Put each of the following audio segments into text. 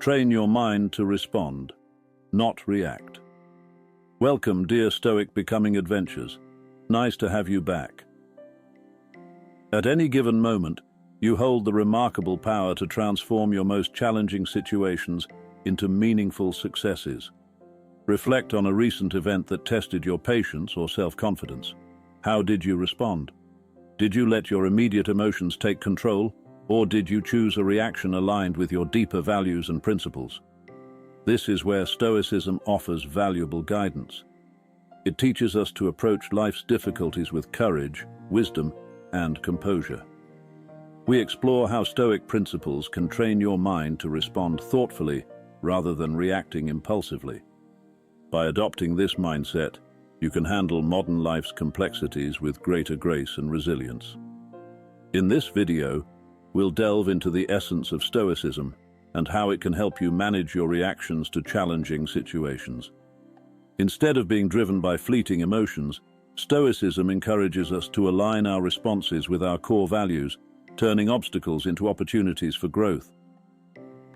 Train your mind to respond, not react. Welcome, dear Stoic Becoming Adventures. Nice to have you back. At any given moment, you hold the remarkable power to transform your most challenging situations into meaningful successes. Reflect on a recent event that tested your patience or self-confidence. How did you respond? Did you let your immediate emotions take control, or did you choose a reaction aligned with your deeper values and principles? This is where Stoicism offers valuable guidance. It teaches us to approach life's difficulties with courage, wisdom, and composure. We explore how Stoic principles can train your mind to respond thoughtfully rather than reacting impulsively. By adopting this mindset, you can handle modern life's complexities with greater grace and resilience. In this video, we'll delve into the essence of Stoicism and how it can help you manage your reactions to challenging situations. Instead of being driven by fleeting emotions, Stoicism encourages us to align our responses with our core values, turning obstacles into opportunities for growth.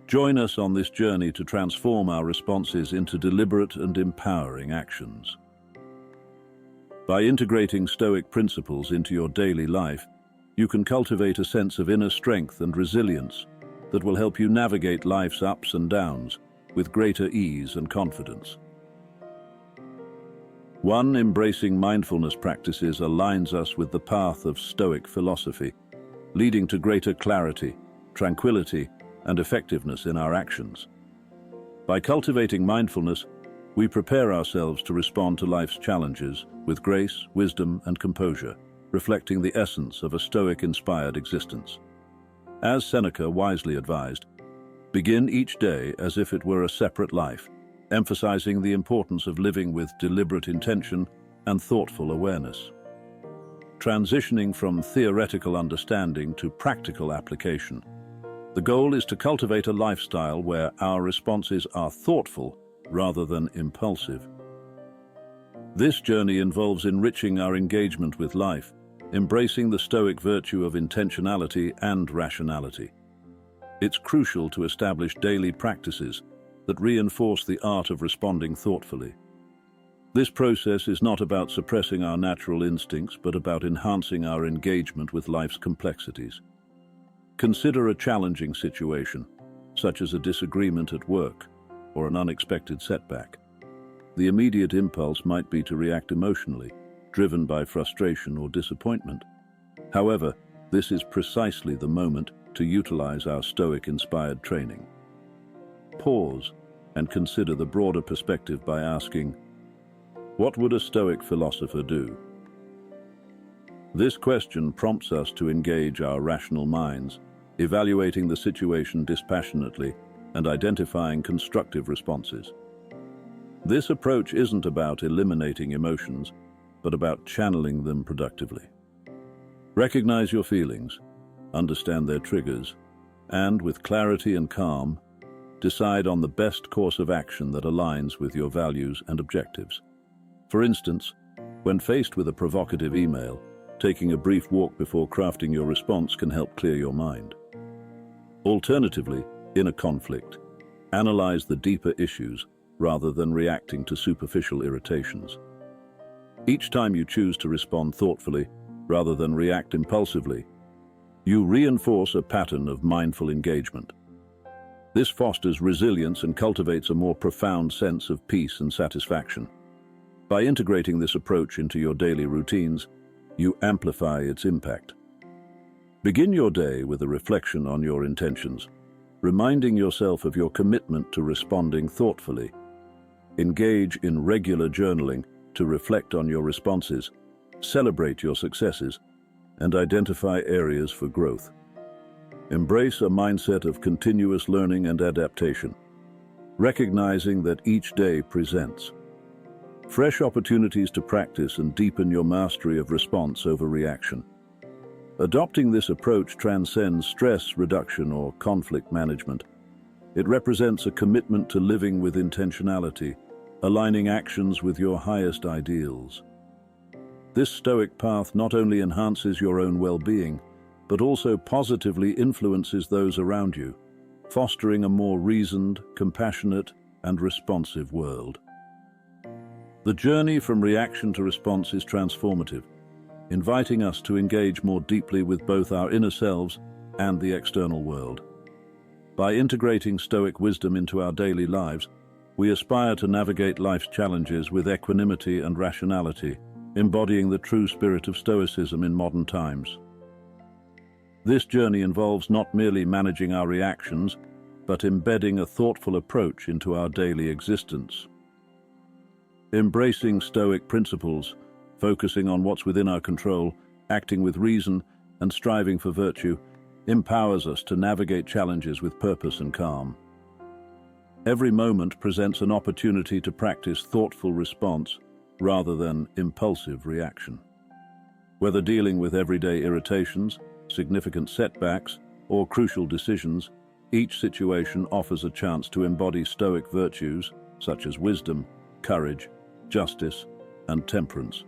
Join us on this journey to transform our responses into deliberate and empowering actions. By integrating Stoic principles into your daily life, you can cultivate a sense of inner strength and resilience that will help you navigate life's ups and downs with greater ease and confidence. 1. Embracing mindfulness practices aligns us with the path of Stoic philosophy, leading to greater clarity, tranquility, and effectiveness in our actions. By cultivating mindfulness, we prepare ourselves to respond to life's challenges with grace, wisdom, and composure, reflecting the essence of a Stoic-inspired existence. As Seneca wisely advised, begin each day as if it were a separate life, emphasizing the importance of living with deliberate intention and thoughtful awareness. Transitioning from theoretical understanding to practical application, the goal is to cultivate a lifestyle where our responses are thoughtful rather than impulsive. This journey involves enriching our engagement with life, embracing the Stoic virtue of intentionality and rationality. It's crucial to establish daily practices that reinforce the art of responding thoughtfully. This process is not about suppressing our natural instincts, but about enhancing our engagement with life's complexities. Consider a challenging situation, such as a disagreement at work or an unexpected setback. The immediate impulse might be to react emotionally, driven by frustration or disappointment. However, this is precisely the moment to utilize our Stoic-inspired training. Pause and consider the broader perspective by asking, what would a Stoic philosopher do? This question prompts us to engage our rational minds, evaluating the situation dispassionately and identifying constructive responses. This approach isn't about eliminating emotions, but about channeling them productively. Recognize your feelings, understand their triggers, and with clarity and calm, decide on the best course of action that aligns with your values and objectives. For instance, when faced with a provocative email, taking a brief walk before crafting your response can help clear your mind. Alternatively, in a conflict, analyze the deeper issues rather than reacting to superficial irritations. Each time you choose to respond thoughtfully rather than react impulsively, you reinforce a pattern of mindful engagement. This fosters resilience and cultivates a more profound sense of peace and satisfaction. By integrating this approach into your daily routines, you amplify its impact. Begin your day with a reflection on your intentions, reminding yourself of your commitment to responding thoughtfully. Engage in regular journaling to reflect on your responses, celebrate your successes, and identify areas for growth. Embrace a mindset of continuous learning and adaptation, recognizing that each day presents fresh opportunities to practice and deepen your mastery of response over reaction. Adopting this approach transcends stress reduction or conflict management. It represents a commitment to living with intentionality, aligning actions with your highest ideals. This Stoic path not only enhances your own well-being, but also positively influences those around you, fostering a more reasoned, compassionate, and responsive world. The journey from reaction to response is transformative, inviting us to engage more deeply with both our inner selves and the external world. By integrating Stoic wisdom into our daily lives, we aspire to navigate life's challenges with equanimity and rationality, embodying the true spirit of Stoicism in modern times. This journey involves not merely managing our reactions, but embedding a thoughtful approach into our daily existence. Embracing Stoic principles, focusing on what's within our control, acting with reason, and striving for virtue, empowers us to navigate challenges with purpose and calm. Every moment presents an opportunity to practice thoughtful response rather than impulsive reaction. Whether dealing with everyday irritations, significant setbacks, or crucial decisions, each situation offers a chance to embody Stoic virtues such as wisdom, courage, justice, and temperance.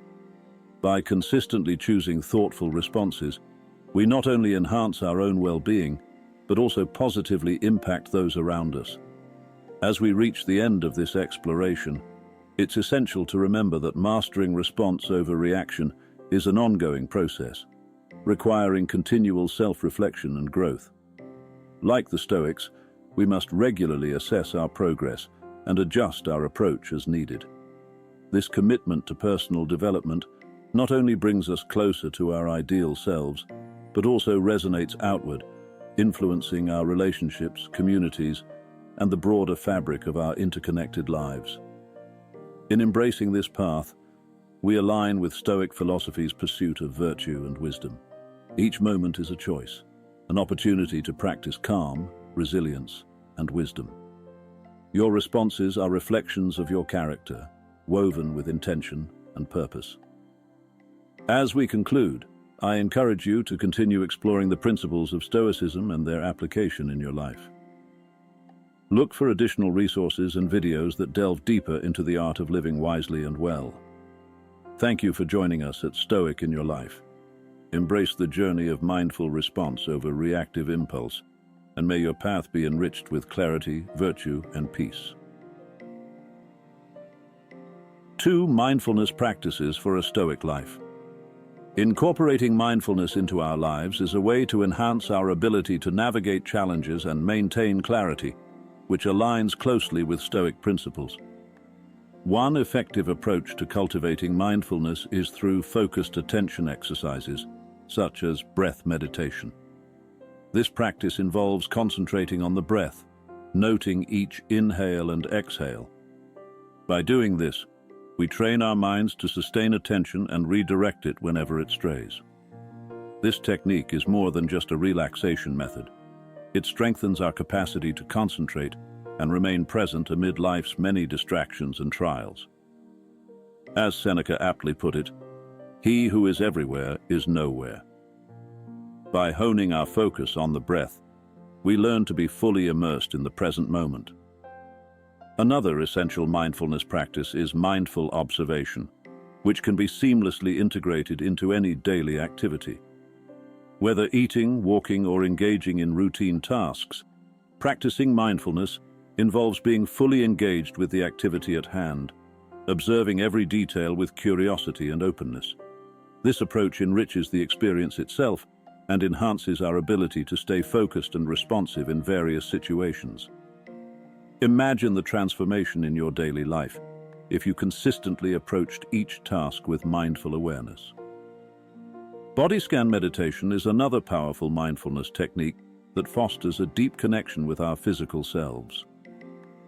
By consistently choosing thoughtful responses, we not only enhance our own well-being, but also positively impact those around us. As we reach the end of this exploration, it's essential to remember that mastering response over reaction is an ongoing process, requiring continual self-reflection and growth. Like the Stoics, we must regularly assess our progress and adjust our approach as needed. This commitment to personal development not only brings us closer to our ideal selves, but also resonates outward, influencing our relationships, communities, and the broader fabric of our interconnected lives. In embracing this path, we align with Stoic philosophy's pursuit of virtue and wisdom. Each moment is a choice, an opportunity to practice calm, resilience, and wisdom. Your responses are reflections of your character, woven with intention and purpose. As we conclude, I encourage you to continue exploring the principles of Stoicism and their application in your life. Look for additional resources and videos that delve deeper into the art of living wisely and well. Thank you for joining us at Stoic in Your Life. Embrace the journey of mindful response over reactive impulse, and may your path be enriched with clarity, virtue, and peace. 2 mindfulness practices for a Stoic life. Incorporating mindfulness into our lives is a way to enhance our ability to navigate challenges and maintain clarity, which aligns closely with Stoic principles. One effective approach to cultivating mindfulness is through focused attention exercises, such as breath meditation. This practice involves concentrating on the breath, noting each inhale and exhale. By doing this, we train our minds to sustain attention and redirect it whenever it strays. This technique is more than just a relaxation method. It strengthens our capacity to concentrate and remain present amid life's many distractions and trials. As Seneca aptly put it, "He who is everywhere is nowhere." By honing our focus on the breath, we learn to be fully immersed in the present moment. Another essential mindfulness practice is mindful observation, which can be seamlessly integrated into any daily activity. Whether eating, walking, or engaging in routine tasks, practicing mindfulness involves being fully engaged with the activity at hand, observing every detail with curiosity and openness. This approach enriches the experience itself and enhances our ability to stay focused and responsive in various situations. Imagine the transformation in your daily life if you consistently approached each task with mindful awareness. Body scan meditation is another powerful mindfulness technique that fosters a deep connection with our physical selves.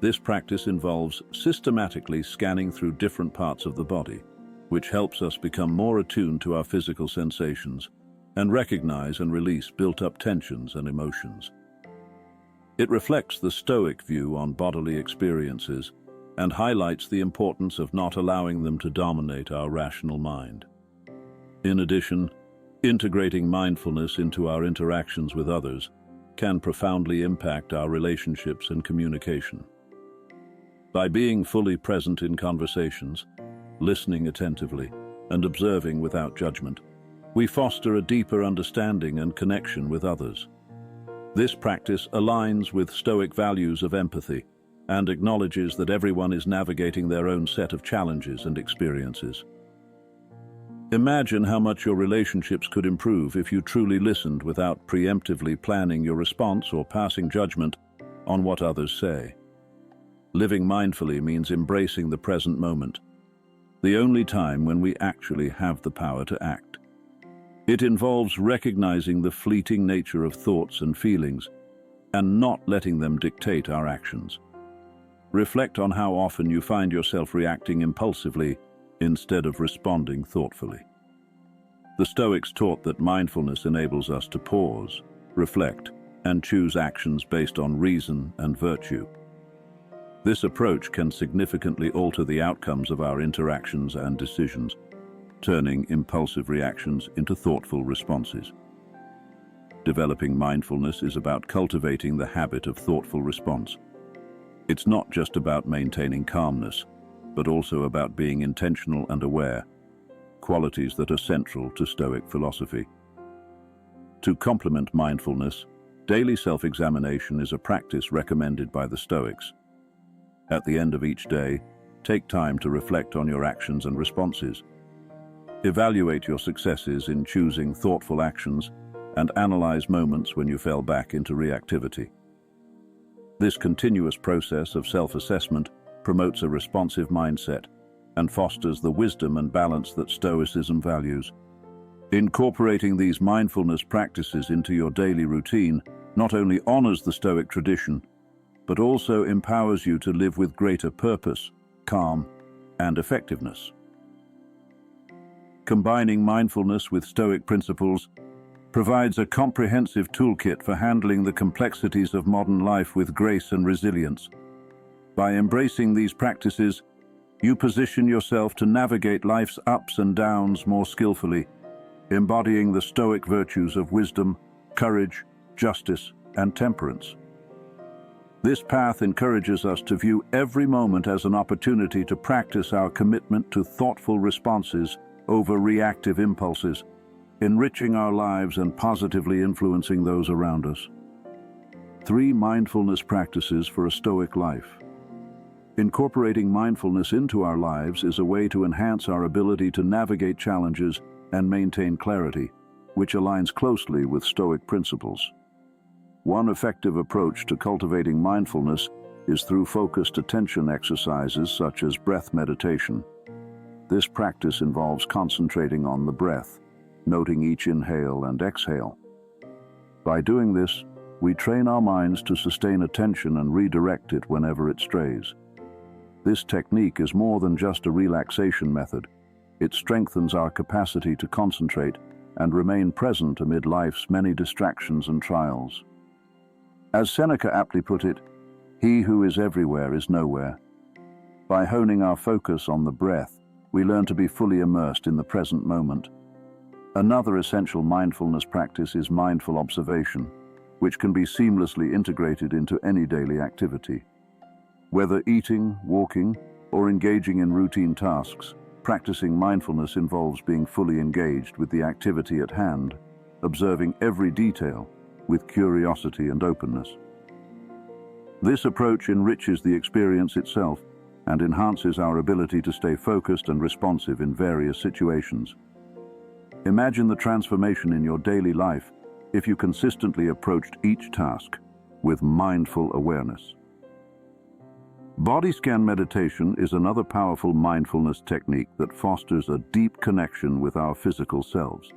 This practice involves systematically scanning through different parts of the body, which helps us become more attuned to our physical sensations and recognize and release built-up tensions and emotions. It reflects the Stoic view on bodily experiences and highlights the importance of not allowing them to dominate our rational mind. In addition, integrating mindfulness into our interactions with others can profoundly impact our relationships and communication. By being fully present in conversations, listening attentively, and observing without judgment, we foster a deeper understanding and connection with others. This practice aligns with Stoic values of empathy and acknowledges that everyone is navigating their own set of challenges and experiences. Imagine how much your relationships could improve if you truly listened without preemptively planning your response or passing judgment on what others say. Living mindfully means embracing the present moment, the only time when we actually have the power to act. It involves recognizing the fleeting nature of thoughts and feelings and not letting them dictate our actions. Reflect on how often you find yourself reacting impulsively instead of responding thoughtfully. The Stoics taught that mindfulness enables us to pause, reflect, and choose actions based on reason and virtue. This approach can significantly alter the outcomes of our interactions and decisions, turning impulsive reactions into thoughtful responses. Developing mindfulness is about cultivating the habit of thoughtful response. It's not just about maintaining calmness, but also about being intentional and aware, qualities that are central to Stoic philosophy. To complement mindfulness, daily self-examination is a practice recommended by the Stoics. At the end of each day, take time to reflect on your actions and responses. Evaluate your successes in choosing thoughtful actions and analyze moments when you fell back into reactivity. This continuous process of self-assessment promotes a responsive mindset and fosters the wisdom and balance that Stoicism values. Incorporating these mindfulness practices into your daily routine not only honors the Stoic tradition, but also empowers you to live with greater purpose, calm, and effectiveness. Combining mindfulness with Stoic principles provides a comprehensive toolkit for handling the complexities of modern life with grace and resilience. By embracing these practices, you position yourself to navigate life's ups and downs more skillfully, embodying the Stoic virtues of wisdom, courage, justice, and temperance. This path encourages us to view every moment as an opportunity to practice our commitment to thoughtful responses over reactive impulses, enriching our lives and positively influencing those around us. 3 mindfulness practices for a Stoic life. Incorporating mindfulness into our lives is a way to enhance our ability to navigate challenges and maintain clarity, which aligns closely with Stoic principles. One effective approach to cultivating mindfulness is through focused attention exercises such as breath meditation. This practice involves concentrating on the breath, noting each inhale and exhale. By doing this, we train our minds to sustain attention and redirect it whenever it strays. This technique is more than just a relaxation method. It strengthens our capacity to concentrate and remain present amid life's many distractions and trials. As Seneca aptly put it, "He who is everywhere is nowhere." By honing our focus on the breath, we learn to be fully immersed in the present moment. Another essential mindfulness practice is mindful observation, which can be seamlessly integrated into any daily activity. Whether eating, walking, or engaging in routine tasks, practicing mindfulness involves being fully engaged with the activity at hand, observing every detail with curiosity and openness. This approach enriches the experience itself and enhances our ability to stay focused and responsive in various situations. Imagine the transformation in your daily life if you consistently approached each task with mindful awareness. Body scan meditation is another powerful mindfulness technique that fosters a deep connection with our physical selves.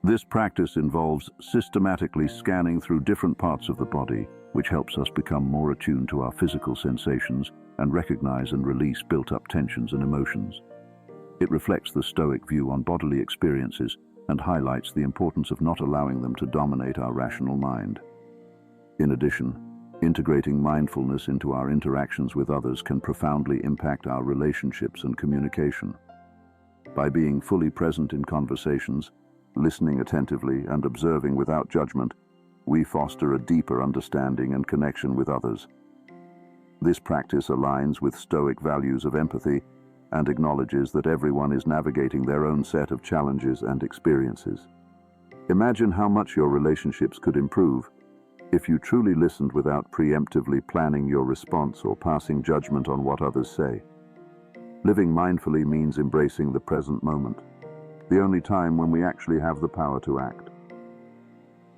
This practice involves systematically scanning through different parts of the body, which helps us become more attuned to our physical sensations and recognize and release built-up tensions and emotions. It reflects the Stoic view on bodily experiences and highlights the importance of not allowing them to dominate our rational mind. In addition, integrating mindfulness into our interactions with others can profoundly impact our relationships and communication. By being fully present in conversations, listening attentively, and observing without judgment, we foster a deeper understanding and connection with others. This practice aligns with Stoic values of empathy and acknowledges that everyone is navigating their own set of challenges and experiences. Imagine how much your relationships could improve If you truly listened without preemptively planning your response or passing judgment on what others say. Living mindfully means embracing the present moment, the only time when we actually have the power to act.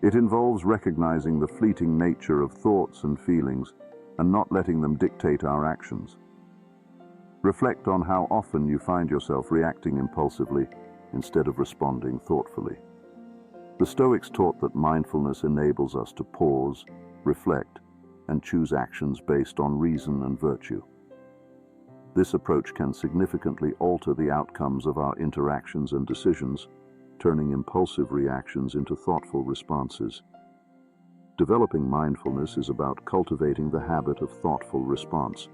It involves recognizing the fleeting nature of thoughts and feelings and not letting them dictate our actions. Reflect on how often you find yourself reacting impulsively instead of responding thoughtfully. The Stoics taught that mindfulness enables us to pause, reflect, and choose actions based on reason and virtue. This approach can significantly alter the outcomes of our interactions and decisions, turning impulsive reactions into thoughtful responses. Developing mindfulness is about cultivating the habit of thoughtful response.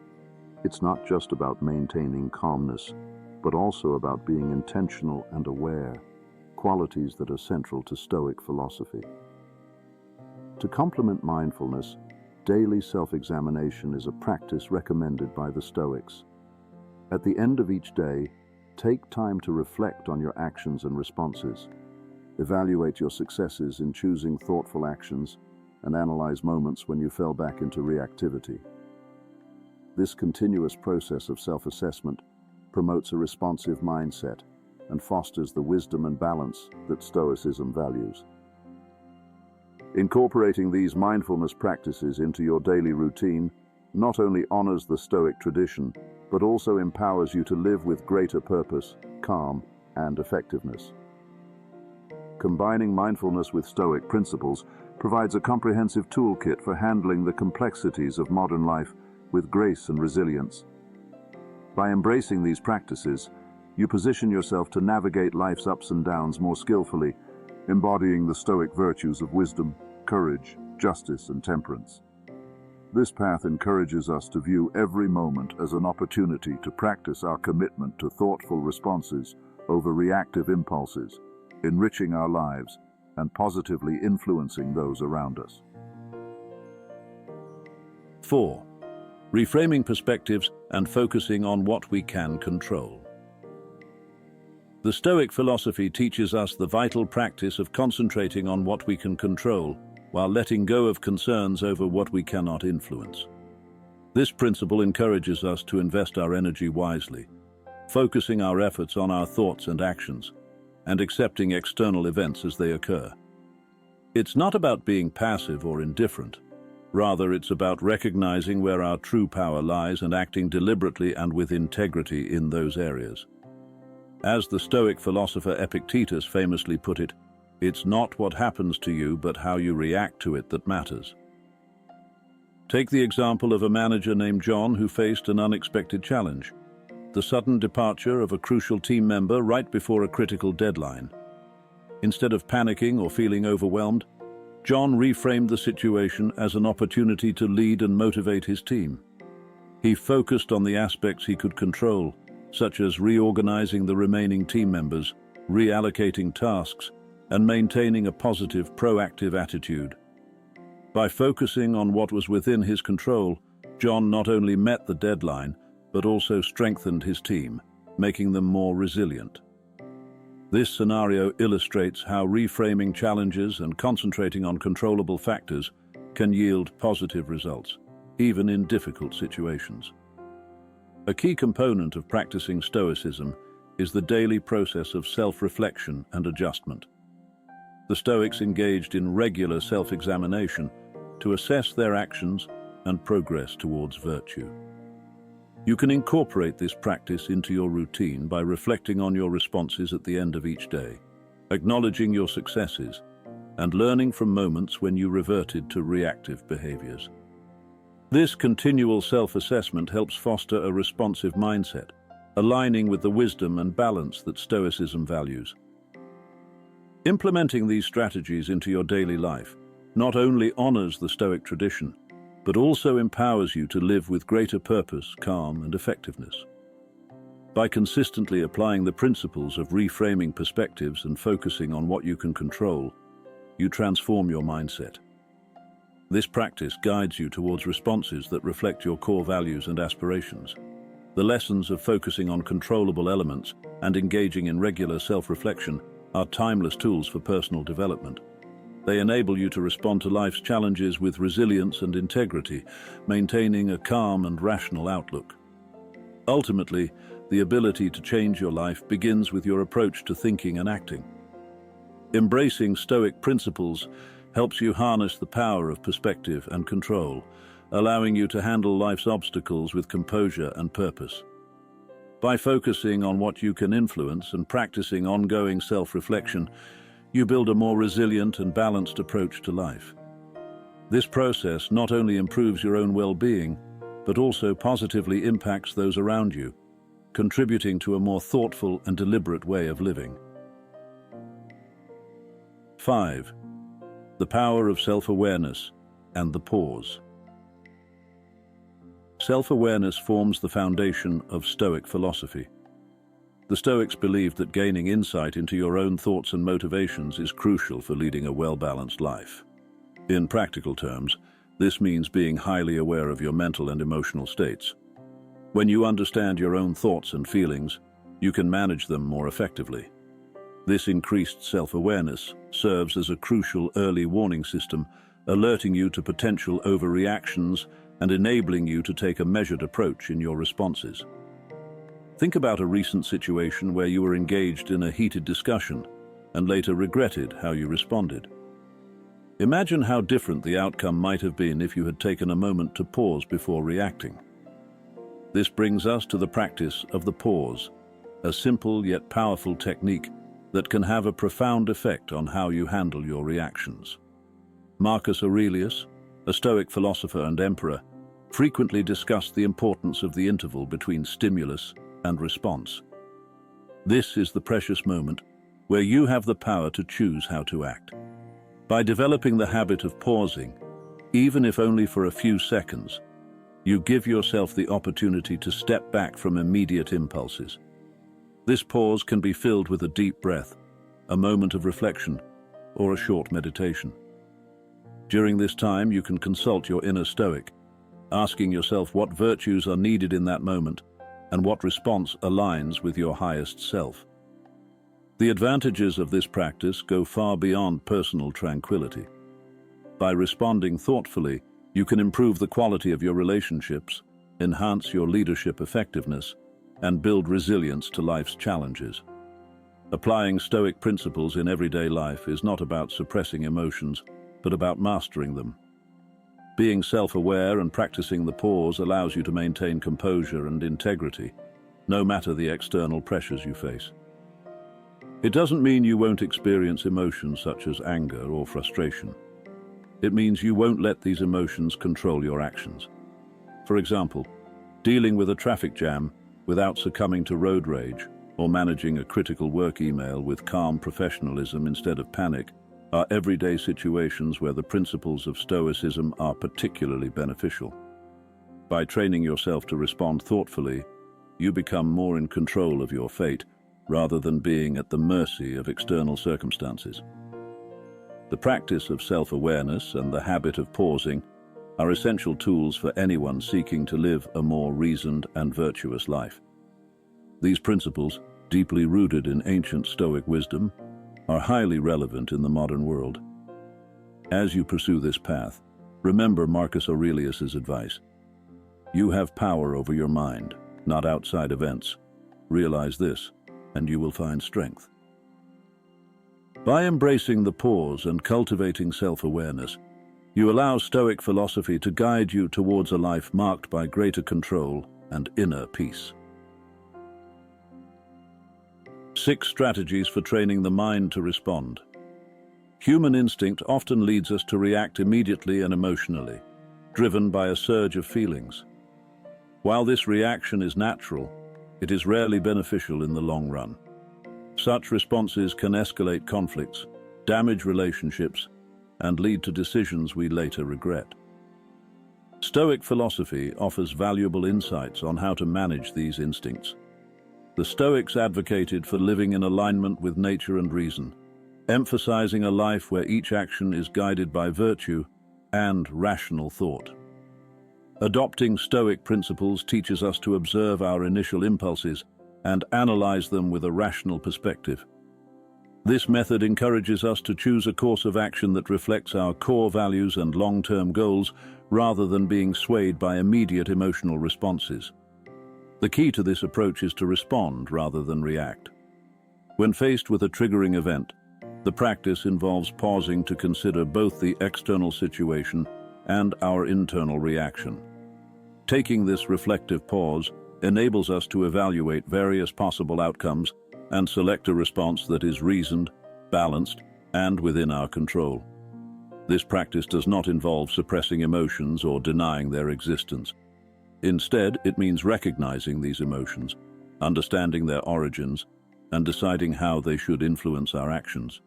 It's not just about maintaining calmness, but also about being intentional and aware, qualities that are central to Stoic philosophy. To complement mindfulness, daily self-examination is a practice recommended by the Stoics. At the end of each day, take time to reflect on your actions and responses. Evaluate your successes in choosing thoughtful actions and analyze moments when you fell back into reactivity. This continuous process of self-assessment promotes a responsive mindset and fosters the wisdom and balance that Stoicism values. Incorporating these mindfulness practices into your daily routine not only honors the Stoic tradition, but also empowers you to live with greater purpose, calm, and effectiveness. Combining mindfulness with Stoic principles provides a comprehensive toolkit for handling the complexities of modern life with grace and resilience. By embracing these practices, you position yourself to navigate life's ups and downs more skillfully, embodying the Stoic virtues of wisdom, courage, justice, and temperance. This path encourages us to view every moment as an opportunity to practice our commitment to thoughtful responses over reactive impulses, enriching our lives and positively influencing those around us. 4. Reframing perspectives and focusing on what we can control. The Stoic philosophy teaches us the vital practice of concentrating on what we can control, while letting go of concerns over what we cannot influence. This principle encourages us to invest our energy wisely, focusing our efforts on our thoughts and actions, and accepting external events as they occur. It's not about being passive or indifferent. Rather, it's about recognizing where our true power lies and acting deliberately and with integrity in those areas. As the Stoic philosopher Epictetus famously put it, it's not what happens to you, but how you react to it that matters. Take the example of a manager named John who faced an unexpected challenge: the sudden departure of a crucial team member right before a critical deadline. Instead of panicking or feeling overwhelmed, John reframed the situation as an opportunity to lead and motivate his team. He focused on the aspects he could control, such as reorganizing the remaining team members, reallocating tasks, and maintaining a positive, proactive attitude. By focusing on what was within his control, John not only met the deadline, but also strengthened his team, making them more resilient. This scenario illustrates how reframing challenges and concentrating on controllable factors can yield positive results, even in difficult situations. A key component of practicing Stoicism is the daily process of self-reflection and adjustment. The Stoics engaged in regular self-examination to assess their actions and progress towards virtue. You can incorporate this practice into your routine by reflecting on your responses at the end of each day, acknowledging your successes, and learning from moments when you reverted to reactive behaviors. This continual self-assessment helps foster a responsive mindset, aligning with the wisdom and balance that Stoicism values. Implementing these strategies into your daily life not only honors the Stoic tradition, but also empowers you to live with greater purpose, calm, and effectiveness. By consistently applying the principles of reframing perspectives and focusing on what you can control, you transform your mindset. This practice guides you towards responses that reflect your core values and aspirations. The lessons of focusing on controllable elements and engaging in regular self-reflection are timeless tools for personal development. They enable you to respond to life's challenges with resilience and integrity, maintaining a calm and rational outlook. Ultimately, the ability to change your life begins with your approach to thinking and acting. Embracing Stoic principles helps you harness the power of perspective and control, allowing you to handle life's obstacles with composure and purpose. By focusing on what you can influence and practicing ongoing self-reflection, you build a more resilient and balanced approach to life. This process not only improves your own well-being, but also positively impacts those around you, contributing to a more thoughtful and deliberate way of living. 5. The power of self-awareness and the pause. Self-awareness forms the foundation of Stoic philosophy. The Stoics believed that gaining insight into your own thoughts and motivations is crucial for leading a well-balanced life. In practical terms, this means being highly aware of your mental and emotional states. When you understand your own thoughts and feelings, you can manage them more effectively. This increased self-awareness serves as a crucial early warning system, alerting you to potential overreactions and enabling you to take a measured approach in your responses. Think about a recent situation where you were engaged in a heated discussion and later regretted how you responded. Imagine how different the outcome might have been if you had taken a moment to pause before reacting. This brings us to the practice of the pause, a simple yet powerful technique that can have a profound effect on how you handle your reactions. Marcus Aurelius, a Stoic philosopher and emperor, frequently discussed the importance of the interval between stimulus and response. This is the precious moment where you have the power to choose how to act. By developing the habit of pausing, even if only for a few seconds, you give yourself the opportunity to step back from immediate impulses. This pause can be filled with a deep breath, a moment of reflection, or a short meditation. During this time, you can consult your inner Stoic, asking yourself what virtues are needed in that moment and what response aligns with your highest self. The advantages of this practice go far beyond personal tranquility. By responding thoughtfully, you can improve the quality of your relationships, enhance your leadership effectiveness, and build resilience to life's challenges. Applying Stoic principles in everyday life is not about suppressing emotions, but about mastering them. Being self-aware and practicing the pause allows you to maintain composure and integrity, no matter the external pressures you face. It doesn't mean you won't experience emotions such as anger or frustration. It means you won't let these emotions control your actions. For example, dealing with a traffic jam without succumbing to road rage, or managing a critical work email with calm professionalism instead of panic, are everyday situations where the principles of Stoicism are particularly beneficial. By training yourself to respond thoughtfully, you become more in control of your fate, rather than being at the mercy of external circumstances. The practice of self-awareness and the habit of pausing are essential tools for anyone seeking to live a more reasoned and virtuous life. These principles, deeply rooted in ancient Stoic wisdom, are highly relevant in the modern world. As you pursue this path, remember Marcus Aurelius's advice. You have power over your mind, not outside events. Realize this, and you will find strength. By embracing the pause and cultivating self-awareness, you allow Stoic philosophy to guide you towards a life marked by greater control and inner peace. 6 strategies for training the mind to respond. Human instinct often leads us to react immediately and emotionally, driven by a surge of feelings. While this reaction is natural, it is rarely beneficial in the long run. Such responses can escalate conflicts, damage relationships, and lead to decisions we later regret. Stoic philosophy offers valuable insights on how to manage these instincts. The Stoics advocated for living in alignment with nature and reason, emphasizing a life where each action is guided by virtue and rational thought. Adopting Stoic principles teaches us to observe our initial impulses and analyze them with a rational perspective. This method encourages us to choose a course of action that reflects our core values and long-term goals rather than being swayed by immediate emotional responses. The key to this approach is to respond rather than react. When faced with a triggering event, the practice involves pausing to consider both the external situation and our internal reaction. Taking this reflective pause enables us to evaluate various possible outcomes and select a response that is reasoned, balanced, and within our control. This practice does not involve suppressing emotions or denying their existence. Instead, it means recognizing these emotions, understanding their origins, and deciding how they should influence our actions.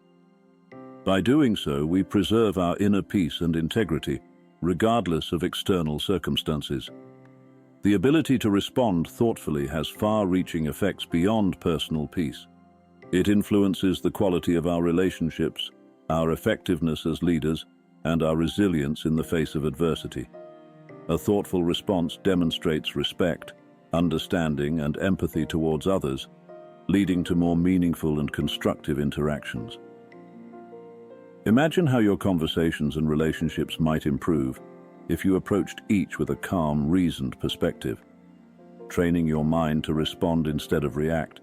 By doing so, we preserve our inner peace and integrity, regardless of external circumstances. The ability to respond thoughtfully has far-reaching effects beyond personal peace. It influences the quality of our relationships, our effectiveness as leaders, and our resilience in the face of adversity. A thoughtful response demonstrates respect, understanding, and empathy towards others, leading to more meaningful and constructive interactions. Imagine how your conversations and relationships might improve if you approached each with a calm, reasoned perspective. Training your mind to respond instead of react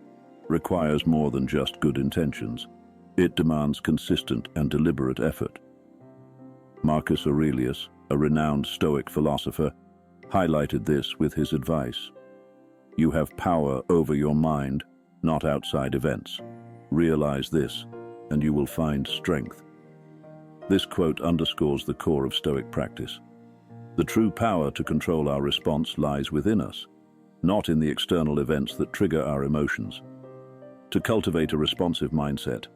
requires more than just good intentions. It demands consistent and deliberate effort. Marcus Aurelius, a renowned Stoic philosopher, highlighted this with his advice. You have power over your mind, not outside events. Realize this, and you will find strength. This quote underscores the core of Stoic practice. The true power to control our response lies within us, not in the external events that trigger our emotions. To cultivate a responsive mindset,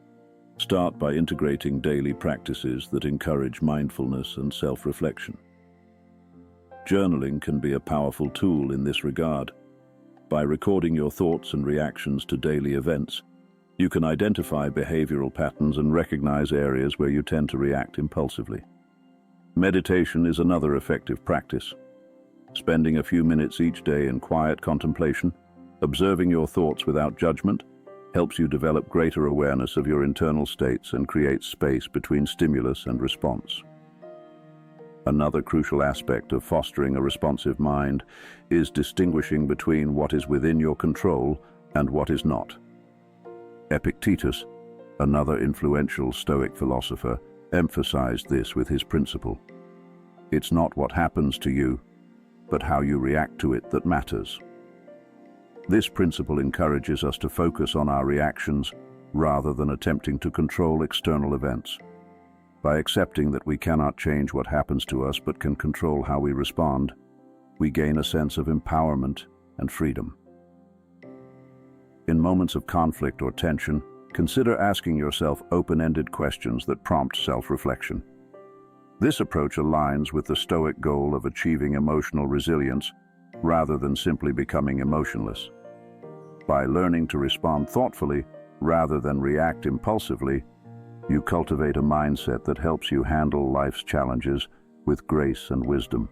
start by integrating daily practices that encourage mindfulness and self-reflection. Journaling can be a powerful tool in this regard. By recording your thoughts and reactions to daily events, you can identify behavioral patterns and recognize areas where you tend to react impulsively. Meditation is another effective practice. Spending a few minutes each day in quiet contemplation, observing your thoughts without judgment, helps you develop greater awareness of your internal states and creates space between stimulus and response. Another crucial aspect of fostering a responsive mind is distinguishing between what is within your control and what is not. Epictetus, another influential Stoic philosopher, emphasized this with his principle. It's not what happens to you, but how you react to it that matters. This principle encourages us to focus on our reactions rather than attempting to control external events. By accepting that we cannot change what happens to us but can control how we respond, we gain a sense of empowerment and freedom. In moments of conflict or tension, consider asking yourself open-ended questions that prompt self-reflection. This approach aligns with the Stoic goal of achieving emotional resilience rather than simply becoming emotionless. By learning to respond thoughtfully rather than react impulsively, you cultivate a mindset that helps you handle life's challenges with grace and wisdom.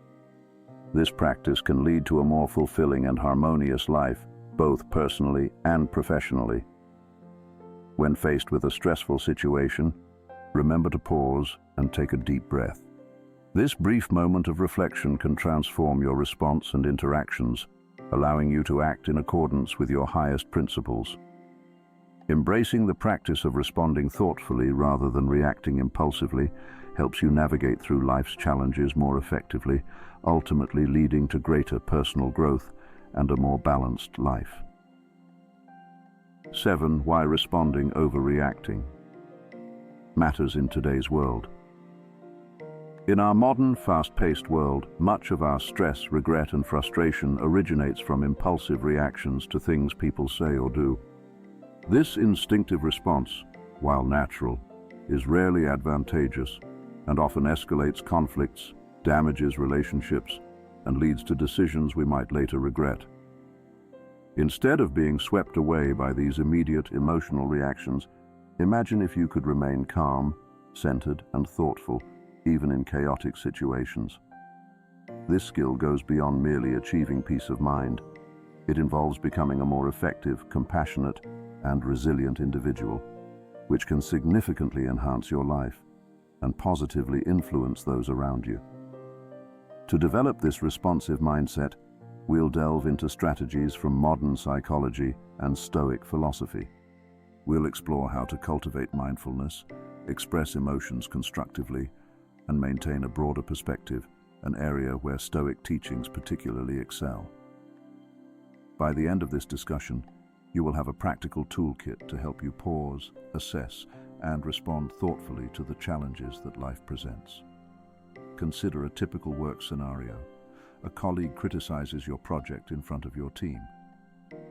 This practice can lead to a more fulfilling and harmonious life, both personally and professionally. When faced with a stressful situation, remember to pause and take a deep breath. This brief moment of reflection can transform your response and interactions, allowing you to act in accordance with your highest principles. Embracing the practice of responding thoughtfully rather than reacting impulsively helps you navigate through life's challenges more effectively, ultimately leading to greater personal growth and a more balanced life. 7. Why responding over reacting matters in today's world. In our modern, fast-paced world, much of our stress, regret, and frustration originates from impulsive reactions to things people say or do. This instinctive response, while natural, is rarely advantageous and often escalates conflicts, damages relationships, and leads to decisions we might later regret. Instead of being swept away by these immediate emotional reactions, imagine if you could remain calm, centered, and thoughtful, even in chaotic situations. This skill goes beyond merely achieving peace of mind. It involves becoming a more effective, compassionate, and resilient individual. which can significantly enhance your life and positively influence those around you. To develop this responsive mindset, we'll delve into strategies from modern psychology and Stoic philosophy. We'll explore how to cultivate mindfulness, express emotions constructively, and maintain a broader perspective, an area where Stoic teachings particularly excel. By the end of this discussion, you will have a practical toolkit to help you pause, assess, and respond thoughtfully to the challenges that life presents. Consider a typical work scenario. A colleague criticizes your project in front of your team.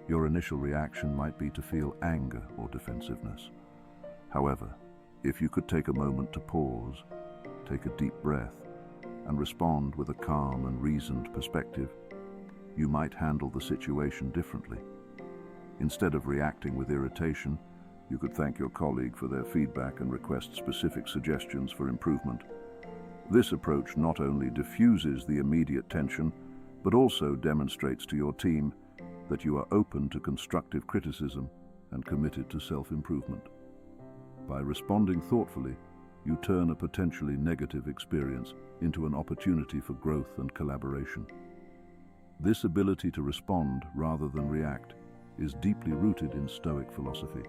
Your initial reaction might be to feel anger or defensiveness. However, if you could take a moment to pause, take a deep breath, and respond with a calm and reasoned perspective, you might handle the situation differently. Instead of reacting with irritation, you could thank your colleague for their feedback and request specific suggestions for improvement. This approach not only diffuses the immediate tension, but also demonstrates to your team that you are open to constructive criticism and committed to self-improvement. By responding thoughtfully, you turn a potentially negative experience into an opportunity for growth and collaboration. This ability to respond rather than react is deeply rooted in Stoic philosophy.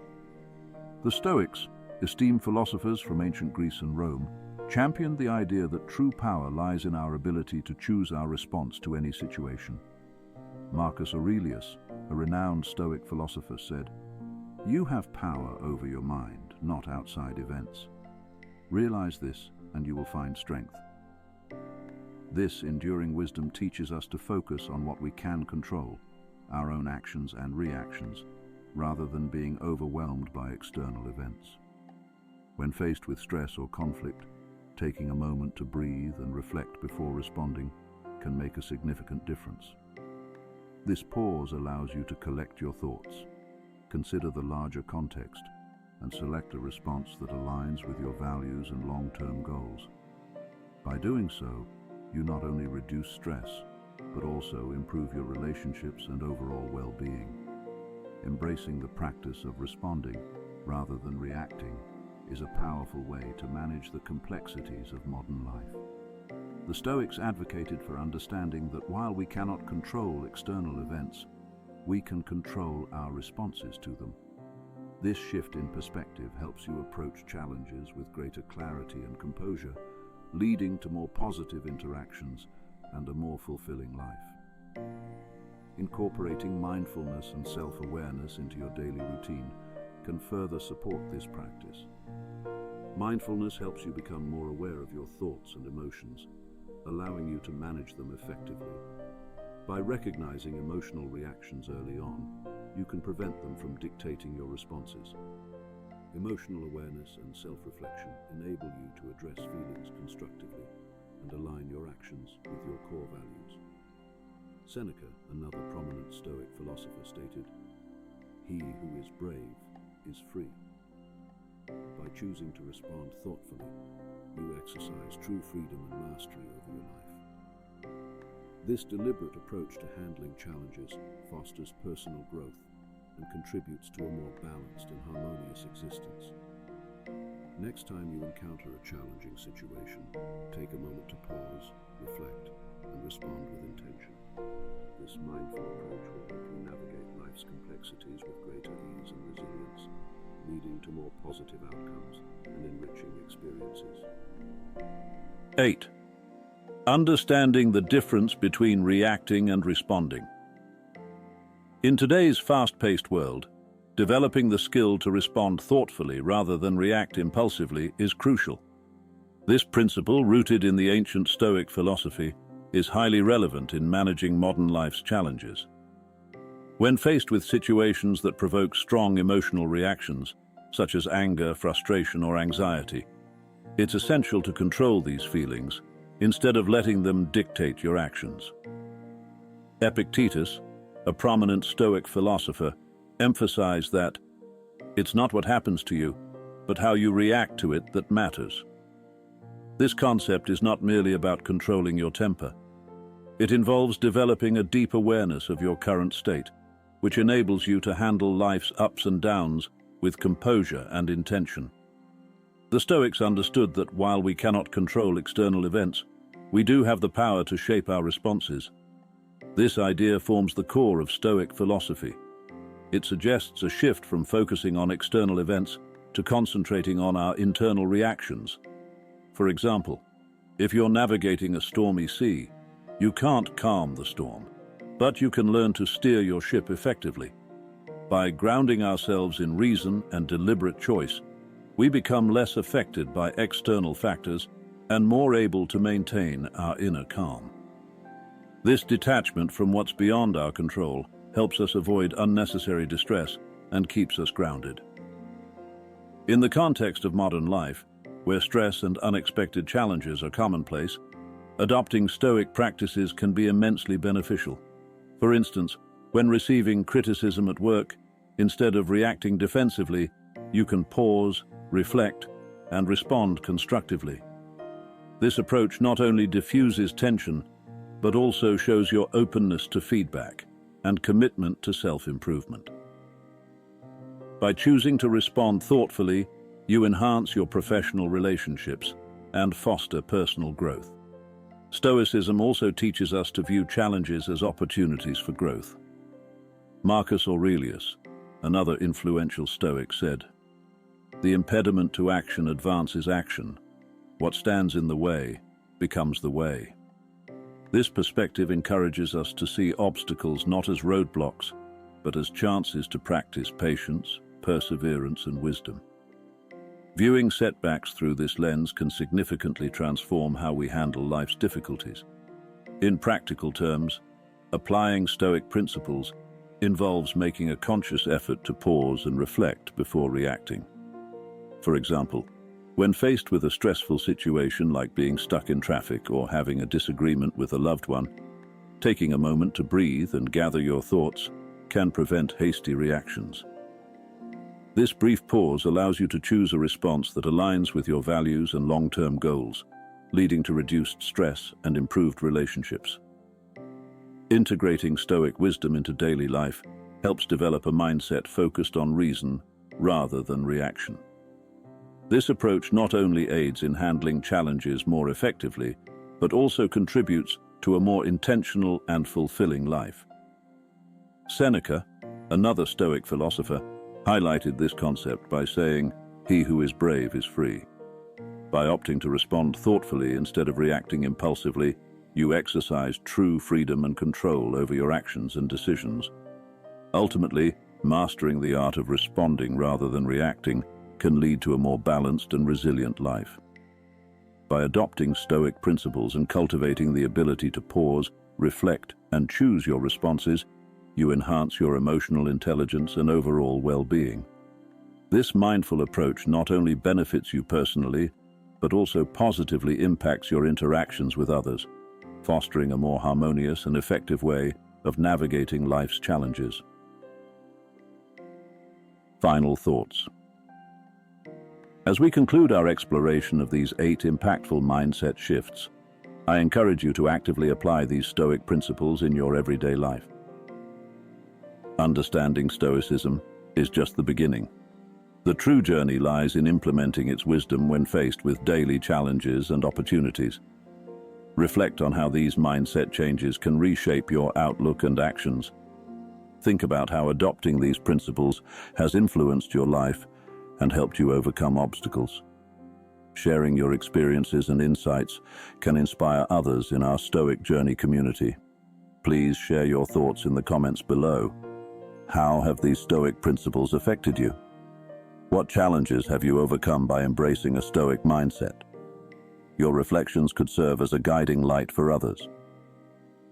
The Stoics, esteemed philosophers from ancient Greece and Rome, championed the idea that true power lies in our ability to choose our response to any situation. Marcus Aurelius, a renowned Stoic philosopher, said, "You have power over your mind, not outside events. Realize this, and you will find strength." This enduring wisdom teaches us to focus on what we can control, our own actions and reactions, rather than being overwhelmed by external events. When faced with stress or conflict, taking a moment to breathe and reflect before responding can make a significant difference. This pause allows you to collect your thoughts, consider the larger context, and select a response that aligns with your values and long-term goals. By doing so, you not only reduce stress, but also improve your relationships and overall well-being. Embracing the practice of responding rather than reacting is a powerful way to manage the complexities of modern life. The Stoics advocated for understanding that while we cannot control external events, we can control our responses to them. This shift in perspective helps you approach challenges with greater clarity and composure, leading to more positive interactions and a more fulfilling life. Incorporating mindfulness and self-awareness into your daily routine can further support this practice. Mindfulness helps you become more aware of your thoughts and emotions, allowing you to manage them effectively. By recognizing emotional reactions early on, you can prevent them from dictating your responses. Emotional awareness and self-reflection enable you to address feelings constructively and align your actions with your core values. Seneca, another prominent Stoic philosopher, stated, "He who is brave is free." By choosing to respond thoughtfully, you exercise true freedom and mastery over your life. This deliberate approach to handling challenges fosters personal growth and contributes to a more balanced and harmonious existence. Next time you encounter a challenging situation, take a moment to pause, reflect, and respond with intention. This mindful approach will help you navigate life's complexities with greater ease and resilience, leading to more positive outcomes and enriching experiences. 8. Understanding the difference between reacting and responding. In today's fast-paced world, developing the skill to respond thoughtfully rather than react impulsively is crucial. This principle, rooted in the ancient Stoic philosophy, is highly relevant in managing modern life's challenges. When faced with situations that provoke strong emotional reactions, such as anger, frustration, or anxiety, it's essential to control these feelings instead of letting them dictate your actions. Epictetus, a prominent Stoic philosopher, emphasized that it's not what happens to you, but how you react to it that matters. This concept is not merely about controlling your temper. It involves developing a deep awareness of your current state, which enables you to handle life's ups and downs with composure and intention. The Stoics understood that while we cannot control external events, we do have the power to shape our responses. This idea forms the core of Stoic philosophy. It suggests a shift from focusing on external events to concentrating on our internal reactions. For example, if you're navigating a stormy sea, you can't calm the storm, but you can learn to steer your ship effectively. By grounding ourselves in reason and deliberate choice, we become less affected by external factors and more able to maintain our inner calm. This detachment from what's beyond our control helps us avoid unnecessary distress and keeps us grounded. In the context of modern life, where stress and unexpected challenges are commonplace, adopting Stoic practices can be immensely beneficial. For instance, when receiving criticism at work, instead of reacting defensively, you can pause, reflect, and respond constructively. This approach not only diffuses tension, but also shows your openness to feedback and commitment to self-improvement. By choosing to respond thoughtfully, you enhance your professional relationships and foster personal growth. Stoicism also teaches us to view challenges as opportunities for growth. Marcus Aurelius, another influential Stoic, said, "The impediment to action advances action. What stands in the way becomes the way." This perspective encourages us to see obstacles not as roadblocks, but as chances to practice patience, perseverance, and wisdom. Viewing setbacks through this lens can significantly transform how we handle life's difficulties. In practical terms, applying Stoic principles involves making a conscious effort to pause and reflect before reacting. For example, when faced with a stressful situation like being stuck in traffic or having a disagreement with a loved one, taking a moment to breathe and gather your thoughts can prevent hasty reactions. This brief pause allows you to choose a response that aligns with your values and long-term goals, leading to reduced stress and improved relationships. Integrating Stoic wisdom into daily life helps develop a mindset focused on reason rather than reaction. This approach not only aids in handling challenges more effectively, but also contributes to a more intentional and fulfilling life. Seneca, another Stoic philosopher, highlighted this concept by saying, "He who is brave is free." By opting to respond thoughtfully instead of reacting impulsively, you exercise true freedom and control over your actions and decisions. Ultimately, mastering the art of responding rather than reacting can lead to a more balanced and resilient life. By adopting Stoic principles and cultivating the ability to pause, reflect, and choose your responses, you enhance your emotional intelligence and overall well-being. This mindful approach not only benefits you personally, but also positively impacts your interactions with others, fostering a more harmonious and effective way of navigating life's challenges. Final thoughts. As we conclude our exploration of these 8 impactful mindset shifts, I encourage you to actively apply these Stoic principles in your everyday life. Understanding Stoicism is just the beginning. The true journey lies in implementing its wisdom when faced with daily challenges and opportunities. Reflect on how these mindset changes can reshape your outlook and actions. Think about how adopting these principles has influenced your life and helped you overcome obstacles. Sharing your experiences and insights can inspire others in our Stoic Journey community. Please share your thoughts in the comments below. How have these Stoic principles affected you? What challenges have you overcome by embracing a Stoic mindset? Your reflections could serve as a guiding light for others.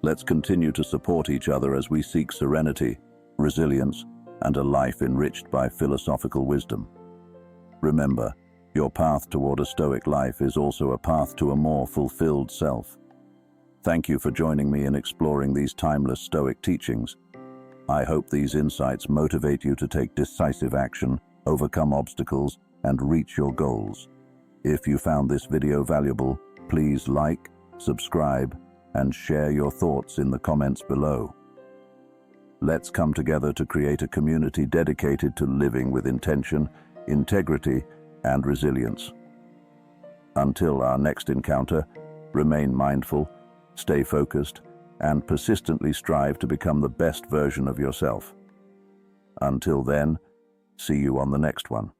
Let's continue to support each other as we seek serenity, resilience, and a life enriched by philosophical wisdom. Remember, your path toward a Stoic life is also a path to a more fulfilled self. Thank you for joining me in exploring these timeless Stoic teachings. I hope these insights motivate you to take decisive action, overcome obstacles, and reach your goals. If you found this video valuable, please like, subscribe, and share your thoughts in the comments below. Let's come together to create a community dedicated to living with intention, integrity, and resilience. Until our next encounter, remain mindful, stay focused, and persistently strive to become the best version of yourself. Until then, see you on the next one.